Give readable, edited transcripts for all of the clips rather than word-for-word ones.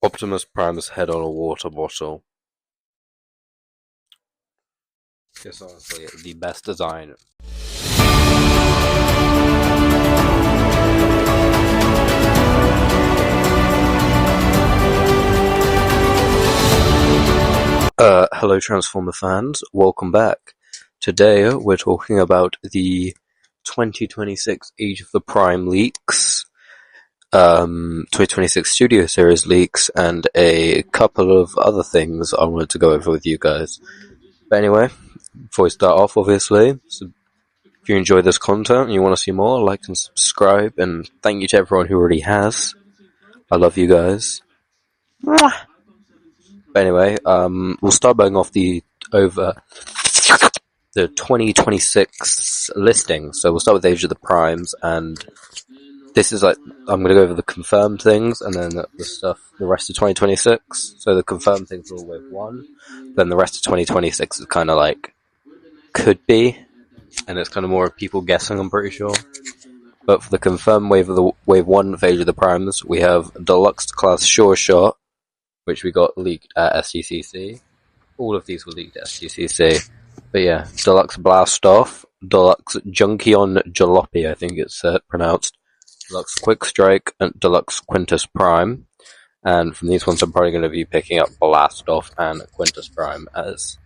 Optimus Prime's head on a water bottle. It's honestly the best design. Hello Transformer fans, welcome back. Today we're talking about the 2026 Age of the Prime leaks, 2026 Studio Series leaks, and a couple of other things I wanted to go over with you guys. But anyway, before we start off, obviously, so if you enjoy this content and you want to see more, like and subscribe, and thank you to everyone who already has. I love you guys. Mwah! But anyway, we'll start going off over the 2026 listing. So we'll start with Age of the Primes, and this is I'm going to go over the confirmed things, and then the rest of 2026. So the confirmed things are all wave 1, then the rest of 2026 is kind of could be, and it's kind of more of people guessing, I'm pretty sure. But for the confirmed wave 1 of Age of the Primes, we have Deluxe Class Sure Shot, which we got leaked at STCC. All of these were leaked at STCC. But yeah, Deluxe Blast Off, Deluxe Junkion Jalopy, I think it's pronounced, Deluxe Quick Strike, and Deluxe Quintus Prime. And from these ones, I'm probably going to be picking up Blast Off and Quintus Prime, as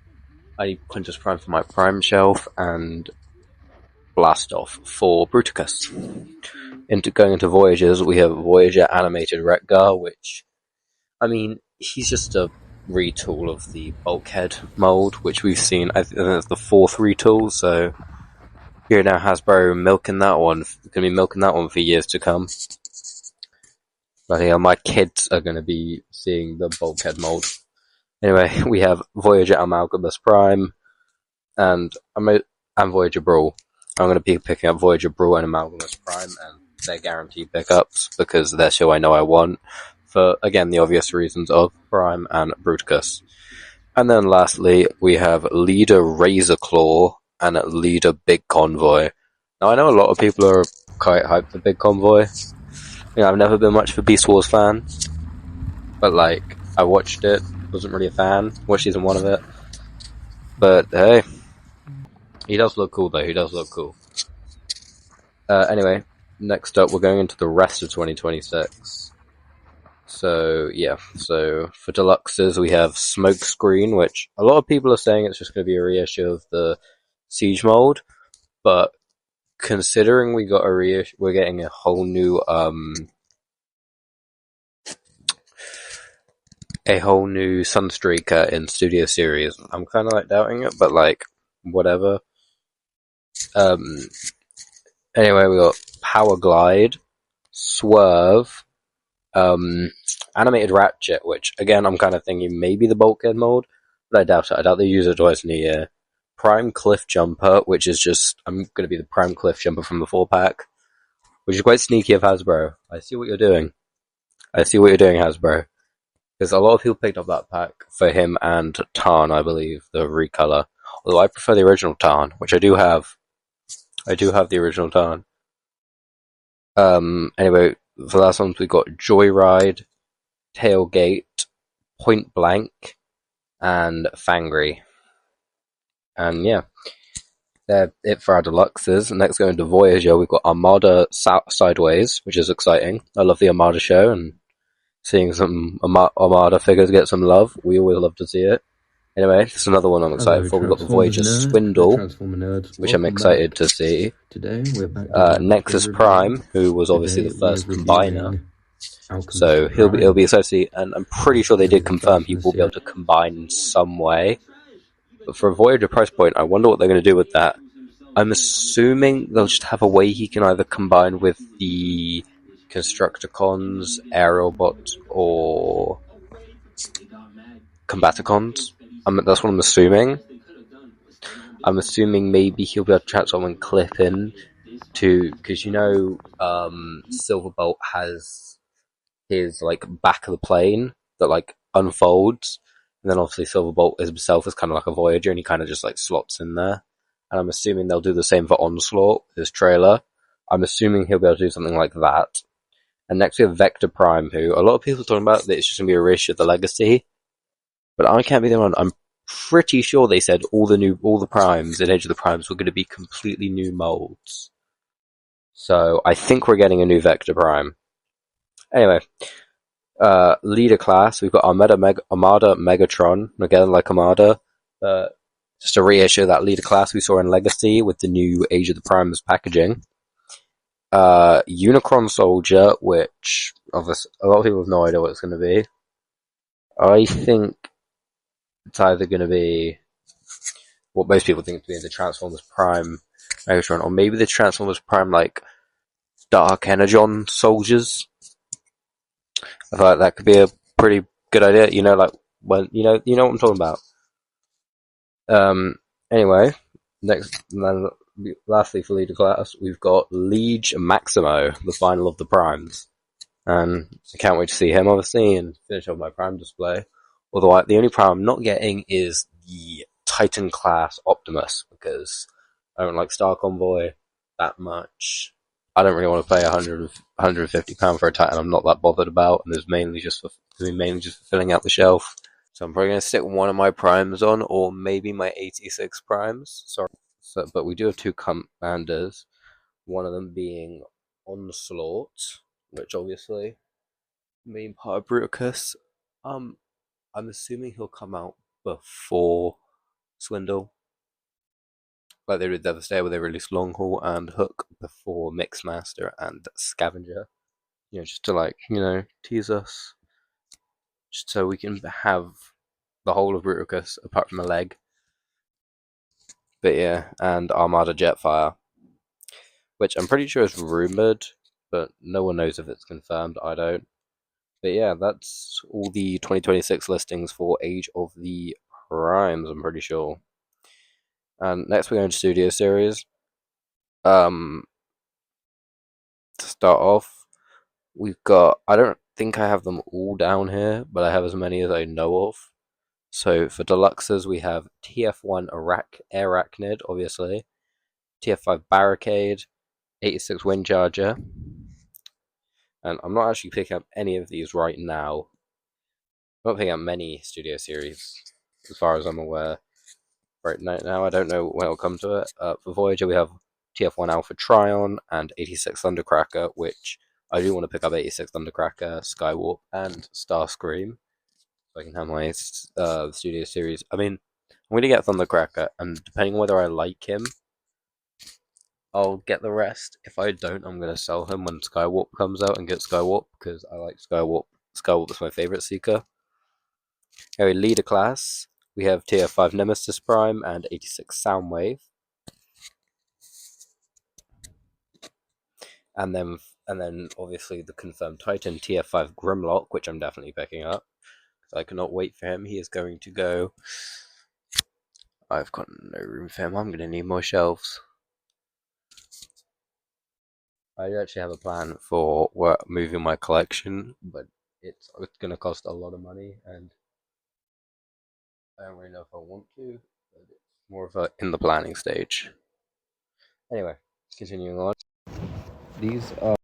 I need Quintus Prime for my Prime shelf, and Blast Off for Bruticus. Going into Voyagers, we have Voyager Animated Retgar, which, I mean, he's just a retool of the Bulkhead mold, which we've seen. I think it's the 4th retool, so here now Hasbro milking that one. Gonna be milking that one for years to come. But yeah, my kids are gonna be seeing the Bulkhead mold. Anyway, we have Voyager Amalgamus Prime and Voyager Brawl. I'm gonna be picking up Voyager Brawl and Amalgamus Prime, and they're guaranteed pickups because they're who I know I want. For, again, the obvious reasons of Prime and Bruticus. And then lastly, we have Leader Razorclaw and Leader Big Convoy. Now, I know a lot of people are quite hyped for Big Convoy. I've never been much of a Beast Wars fan, but I watched it, wasn't really a fan, watched season 1 of it. But hey, he does look cool though, he does look cool. Anyway, next up we're going into the rest of 2026. So yeah, so for deluxes we have Smokescreen, which a lot of people are saying it's just going to be a reissue of the Siege mold, but considering we got we're getting a whole new Sunstreaker in Studio Series, I'm kind of doubting it, but whatever. Anyway, we got Power Glide, Swerve, Animated Ratchet, which again I'm kind of thinking maybe the Bulkhead mold, but I doubt it. I doubt they use it twice in a year. Prime Cliff Jumper, which is just, I'm going to be the Prime Cliff Jumper from the 4-pack, which is quite sneaky of Hasbro. I see what you're doing. Hasbro. Because a lot of people picked up that pack for him and Tarn, I believe, the recolor. Although I prefer the original Tarn, which I do have. I do have the original Tarn. Anyway, for the last ones, we got Joyride, Tailgate, Point Blank, and Fangry. And yeah, they're it for our deluxes. Next, going to Voyager, we've got Armada Sideways, which is exciting. I love the Armada show, and seeing some Armada figures get some love, we always love to see it. Anyway, this is another one I'm excited for. We've got the Voyager Swindle, which I'm excited to see. Today we're back Nexus Prime, who was obviously the first combiner, so he'll be excited to see. And I'm pretty sure they did confirm he will be able to combine in some way. But for a Voyager price point, I wonder what they're going to do with that. I'm assuming they'll just have a way he can either combine with the Constructicons, Aerobot, or Combaticons. That's what I'm assuming. I'm assuming maybe he'll be able to transform and clip in to, because Silverbolt has his back of the plane that unfolds, and then obviously Silverbolt himself is kind of like a Voyager, and he kind of just slots in there. And I'm assuming they'll do the same for Onslaught, his trailer. I'm assuming he'll be able to do something like that. And next we have Vector Prime, who a lot of people are talking about that it's just going to be a reissue of the Legacy. But I can't be the one. I'm pretty sure they said all the primes in Age of the Primes were going to be completely new molds. So I think we're getting a new Vector Prime. Anyway, leader class, we've got Armada Megatron, again like Armada, just a reissue of that leader class we saw in Legacy with the new Age of the Primes packaging. Unicron Soldier, which obviously a lot of people have no idea what it's going to be. I think it's either going to be what most people think to be the Transformers Prime Megatron, or maybe the Transformers Prime like Dark Energon soldiers. I thought that could be a pretty good idea. You know, like when you know what I'm talking about. Anyway, next, and then lastly for leader class, we've got Liege Maximo, the final of the primes, and I can't wait to see him obviously and finish off my prime display. Although the only prime I'm not getting is the Titan class Optimus because I don't like Star Convoy that much. I don't really want to pay £150 for a Titan I'm not that bothered about, and it's mainly just for filling out the shelf. So I'm probably going to stick one of my primes on, or maybe my 86 primes. Sorry. But we do have two commanders, one of them being Onslaught, which obviously being part of Bruticus. I'm assuming he'll come out before Swindle. Like they did Devastator, where they released Long Haul and Hook before Mixmaster and Scavenger. Just to tease us. Just so we can have the whole of Bruticus apart from a leg. But yeah, and Armada Jetfire, which I'm pretty sure is rumored, but no one knows if it's confirmed. I don't. But yeah, that's all the 2026 listings for Age of the Primes, I'm pretty sure. And next we're going to Studio Series. To start off, we've got, I don't think I have them all down here, but I have as many as I know of. So for deluxes, we have TF1 Arachnid, obviously, TF5 Barricade, 86 Windcharger, and I'm not actually picking up any of these right now. I'm not picking up many Studio Series, as far as I'm aware. Right now, I don't know when it'll come to it. For Voyager, we have TF1 Alpha Trion and 86 Thundercracker, which I do want to pick up 86 Thundercracker, Skywarp, and Starscream. So I can have my Studio Series. I mean, I'm going to get Thundercracker, and depending on whether I like him, I'll get the rest. If I don't, I'm going to sell him when Skywarp comes out and get Skywarp, because I like Skywarp. Skywarp is my favourite Seeker. Anyway, leader class, we have TF5 Nemesis Prime and 86 Soundwave. And then obviously the confirmed Titan TF5 Grimlock, which I'm definitely picking up. I cannot wait for him. He is going to go. I've got no room for him. I'm going to need more shelves. I actually have a plan for moving my collection, but it's going to cost a lot of money, and I don't really know if I want to. But it's more of a in the planning stage. Anyway, continuing on. These are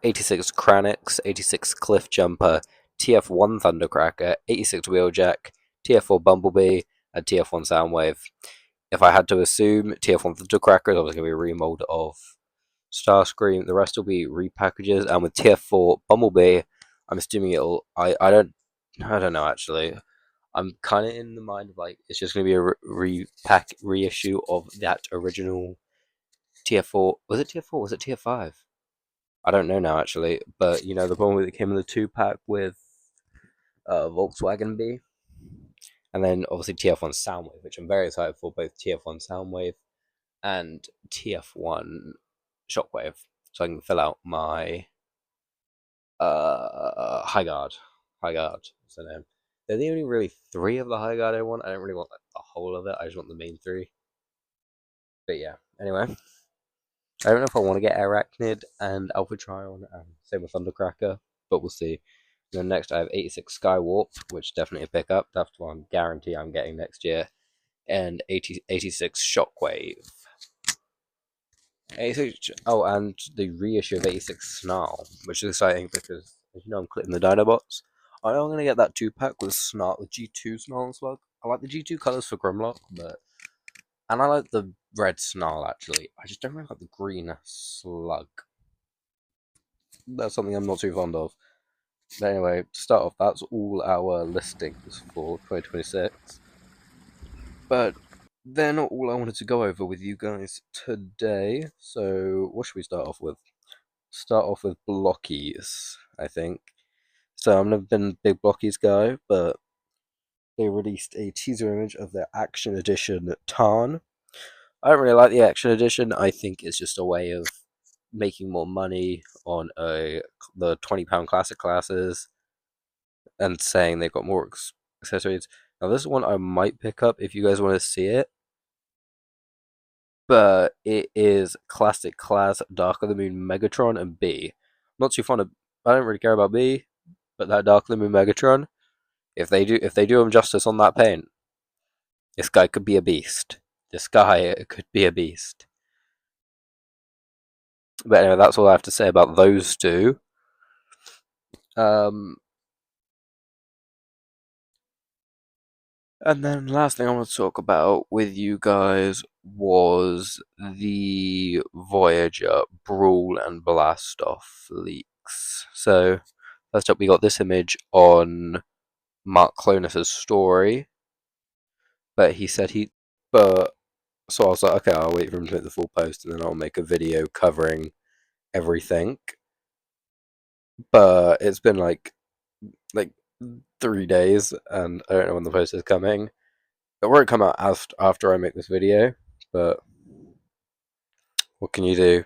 86 Kranix, 86 Cliff Jumper, TF1 Thundercracker, 86 Wheeljack, TF4 Bumblebee, and TF1 Soundwave. If I had to assume, TF1 Thundercracker is obviously going to be a remold of Starscream. The rest will be repackages, and with TF4 Bumblebee, I'm assuming it'll. I don't know actually. I'm kind of in the mind of like it's just going to be a reissue of that original TF4. Was it TF4? Was it TF5? I don't know now actually, but the Bumblebee that came in the 2-pack with Volkswagen B, and then obviously TF1 Soundwave, which I'm very excited for, both TF1 Soundwave and TF1 Shockwave, so I can fill out my High Guard. High Guard, what's the name? They're the only really 3 of the High Guard I want. I don't really want like, the whole of it. I just want the main 3. But yeah, anyway. I don't know if I want to get Arachnid and Alpha Trion, and same with Thundercracker, but we'll see. And then next I have 86 Skywarp, which definitely a pickup. That's one guarantee I'm getting next year. And 86 Shockwave. 86. Oh, and the reissue of 86 Snarl, which is exciting because, as you know, I'm clipping the Dinobots. I am going to get that 2-pack with Snarl, with G2 Snarl and Slug. I like the G2 colours for Grimlock, but. And I like the red Snarl, actually. I just don't really like the green Slug. That's something I'm not too fond of. But anyway, to start off, that's all our listings for 2026. But they're not all I wanted to go over with you guys today. So, what should we start off with? Start off with Blokees, I think. So, I've never been a big Blokees guy, but they released a teaser image of their Action Edition Tarn. I don't really like the Action Edition. I think it's just a way of making more money on the £20 classic classes and saying they've got more accessories. Now, this is one I might pick up if you guys want to see it. But it is classic class Dark of the Moon Megatron and B. Not too fond of. I don't really care about B, but that Dark of the Moon Megatron, if they do him justice on that paint, this guy could be a beast. This guy could be a beast. But anyway, that's all I have to say about those two. Um, and then last thing I want to talk about with you guys was the Voyager Brawl and Blast Off leaks. So first up, we got this image on Mark Clonus's story, but he said he. But so I was like, okay, I'll wait for him to make the full post, and then I'll make a video covering everything. But it's been like 3 days, and I don't know when the post is coming. It won't come out after I make this video, but what can you do?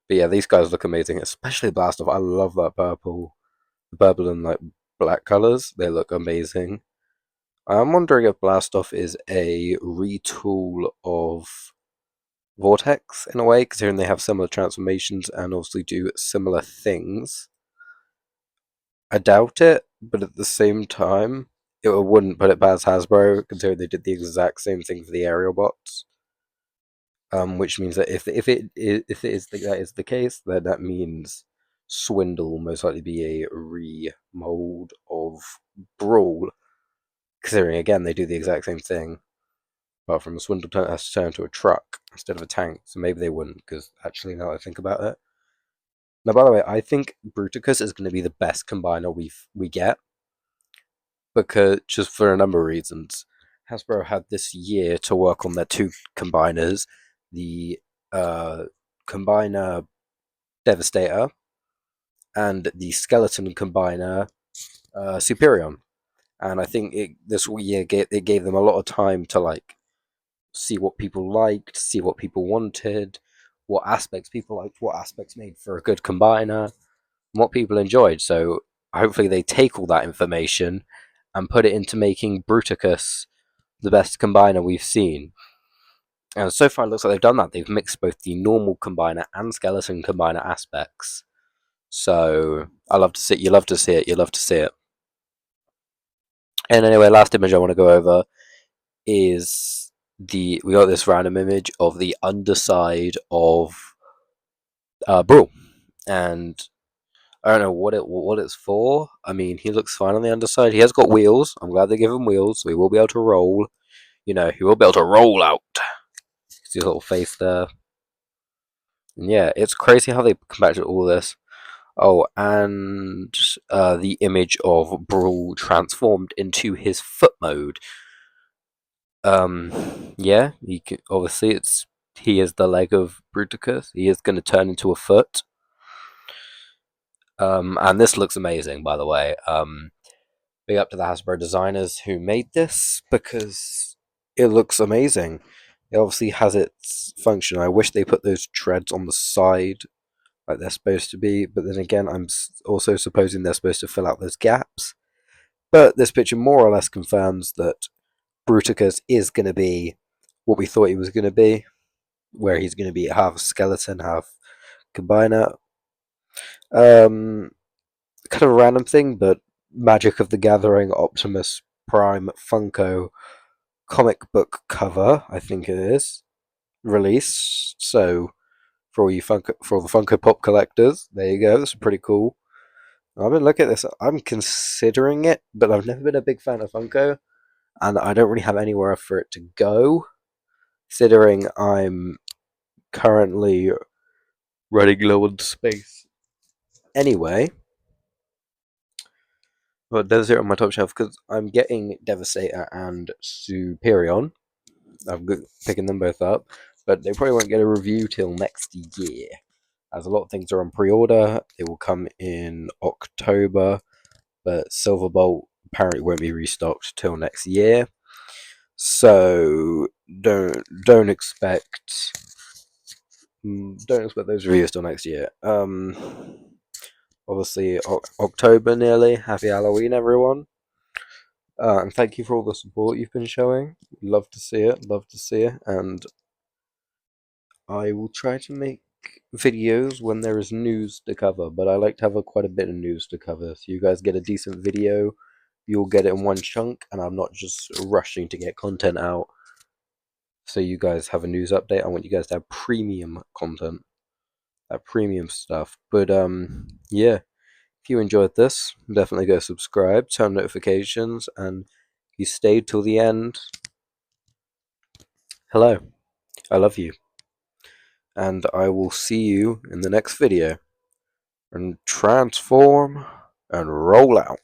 But yeah, these guys look amazing, especially Blast Off. I love that purple and like black colors. They look amazing. I'm wondering if Blast Off is a retool of Vortex in a way, considering they have similar transformations and obviously do similar things. I doubt it, but at the same time, it wouldn't put it past Hasbro, considering they did the exact same thing for the aerial bots. Which means that that is the case, then that means Swindle will most likely be a remold of Brawl, considering again they do the exact same thing. Apart from a Swindle has to turn into a truck instead of a tank, so maybe they wouldn't. Because actually, now that I think about it, now by the way, I think Bruticus is going to be the best combiner we get because just for a number of reasons. Hasbro had this year to work on their two combiners, the combiner Devastator and the skeleton combiner Superion. And I think this year it gave them a lot of time to like see what people liked, see what people wanted, what aspects people liked, what aspects made for a good combiner, and what people enjoyed. So hopefully they take all that information and put it into making Bruticus the best combiner we've seen. And so far it looks like they've done that. They've mixed both the normal combiner and skeleton combiner aspects. So I love to see it. You love to see it. You love to see it. And anyway, last image I want to go over is we got this random image of the underside of Brawl, and I don't know what it's for. I mean, he looks fine on the underside. He has got wheels. I'm glad they give him wheels, so he will be able to roll. You know, he will be able to roll out. See his little face there. And yeah, it's crazy how they come back to all this. Oh, and the image of Brawl transformed into his foot mode. Yeah, obviously he is the leg of Bruticus. He is going to turn into a foot. And this looks amazing, by the way. Big up to the Hasbro designers who made this because it looks amazing. It obviously has its function. I wish they put those treads on the side like they're supposed to be, but then again, I'm also supposing they're supposed to fill out those gaps. But this picture more or less confirms that Bruticus is going to be what we thought he was going to be, where he's going to be half skeleton, half combiner. Kind of a random thing, but Magic of the Gathering Optimus Prime Funko comic book cover, I think it is, released. So for all the Funko Pop collectors. There you go. That's pretty cool. I've been looking at this. I'm considering it, but I've never been a big fan of Funko, and I don't really have anywhere for it to go. Considering I'm currently running low on space. Anyway, but there's it on my top shelf because I'm getting Devastator and Superion. I'm picking them both up, but they probably won't get a review till next year. As a lot of things are on pre-order, they will come in October, but Silverbolt apparently won't be restocked till next year. So don't expect those reviews till next year. Obviously October nearly. Happy Halloween, everyone. And thank you for all the support you've been showing. Love to see it. Love to see it. And I will try to make videos when there is news to cover, but I like to have quite a bit of news to cover. So you guys get a decent video, you'll get it in one chunk, and I'm not just rushing to get content out. So you guys have a news update. I want you guys to have premium content, that premium stuff. But yeah, if you enjoyed this, definitely go subscribe, turn notifications, and if you stayed till the end, hello, I love you, and I will see you in the next video. And transform and roll out.